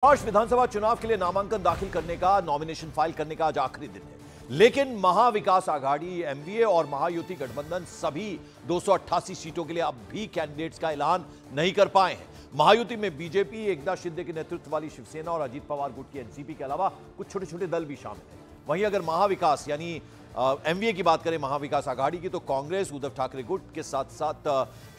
महाराष्ट्र विधानसभा चुनाव के लिए नामांकन दाखिल करने का, नॉमिनेशन फाइल करने का आज आखिरी दिन है। लेकिन महाविकास आघाड़ी, एमवीए और महायुति गठबंधन सभी 288 सीटों के लिए अब भी कैंडिडेट्स का ऐलान नहीं कर पाए हैं। महायुति में बीजेपी, एकनाथ शिंदे के नेतृत्व वाली शिवसेना और अजीत पवार गुट की एनसीपी के अलावा कुछ छोटे छोटे दल भी शामिल हैं। वहीं अगर महाविकास यानी एमवीए की बात करें, महाविकास आघाड़ी की, तो कांग्रेस, उद्धव ठाकरे गुट के साथ साथ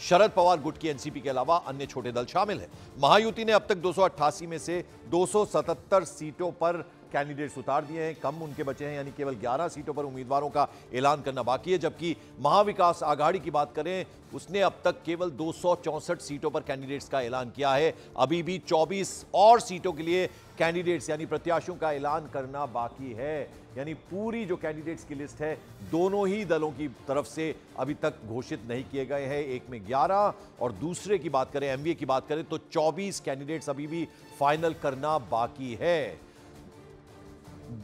शरद पवार गुट की एनसीपी के अलावा अन्य छोटे दल शामिल हैं। महायुति ने अब तक 288 में से 277 सीटों पर कैंडिडेट्स उतार दिए हैं, कम उनके बचे हैं, यानी केवल 11 सीटों पर उम्मीदवारों का ऐलान करना बाकी है। जबकि महाविकास आघाड़ी की बात करें, उसने अब तक केवल 264 सीटों पर कैंडिडेट्स का ऐलान किया है। अभी भी 24 और सीटों के लिए कैंडिडेट्स यानी प्रत्याशियों का ऐलान करना बाकी है। यानी पूरी जो कैंडिडेट्स की लिस्ट है, दोनों ही दलों की तरफ से अभी तक घोषित नहीं किए गए हैं। एक में 11 और दूसरे की बात करें, एमवीए की बात करें, तो 24 कैंडिडेट्स अभी भी फाइनल करना बाकी है।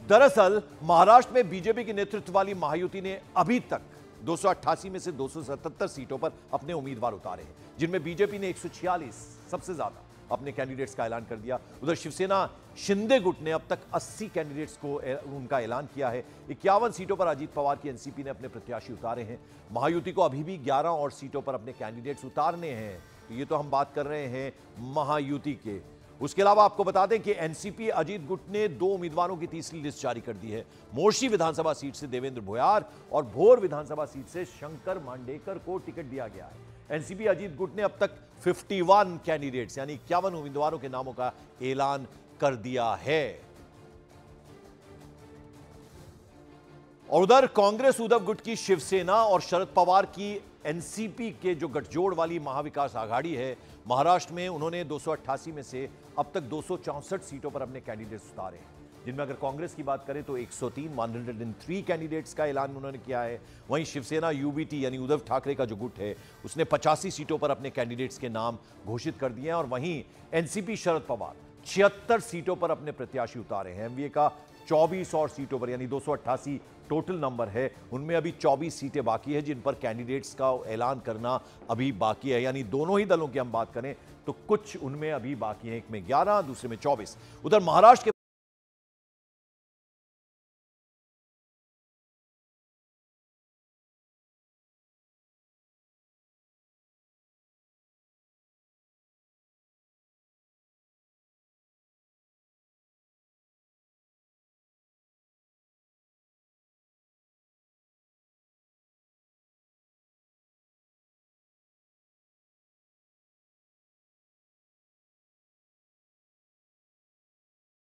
दरअसल महाराष्ट्र में बीजेपी के नेतृत्व वाली महायुति ने अभी तक 288 में से 277 सीटों पर अपने उम्मीदवार उतारे हैं, जिनमें बीजेपी ने 146 सबसे ज्यादा अपने कैंडिडेट्स का ऐलान कर दिया। उधर शिवसेना शिंदे गुट ने अब तक 80 कैंडिडेट्स को उनका ऐलान किया है। 51 सीटों पर अजीत पवार की एनसीपी ने अपने प्रत्याशी उतारे हैं। महायुति को अभी भी 11 और सीटों पर अपने कैंडिडेट्स उतारने हैं। ये तो हम बात कर रहे हैं महायुति के। उसके अलावा आपको बता दें कि एनसीपी अजीत गुट ने 2 उम्मीदवारों की तीसरी लिस्ट जारी कर दी है। मोर्शी विधानसभा सीट से देवेंद्र भोयार और भोर विधानसभा सीट से शंकर मांडेकर को टिकट दिया गया है। एनसीपी अजीत गुट ने अब तक 51 कैंडिडेट्स यानी 51 उम्मीदवारों के नामों का ऐलान कर दिया है। और उधर कांग्रेस, उद्धव गुट की शिवसेना और शरद पवार की एनसीपी के जो गठजोड़ वाली महाविकास आघाड़ी है, महाराष्ट्र में उन्होंने 288 में से अब तक 264 सीटों पर अपने कैंडिडेट्स उतारे हैं, जिनमें अगर कांग्रेस की बात करें तो 103 कैंडिडेट्स का ऐलान उन्होंने किया है। वहीं शिवसेना यूबीटी यानी उद्धव ठाकरे का जो गुट है, उसने 85 सीटों पर अपने कैंडिडेट्स के नाम घोषित कर दिए हैं। और वहीं एनसीपी शरद पवार 76 सीटों पर अपने प्रत्याशी उतारे हैं। एमवीए का 24 और सीटों पर यानी 288 टोटल नंबर है, उनमें अभी 24 सीटें बाकी है जिन पर कैंडिडेट्स का ऐलान करना अभी बाकी है। यानी दोनों ही दलों की हम बात करें तो कुछ उनमें अभी बाकी है, एक में 11, दूसरे में 24। उधर महाराष्ट्र के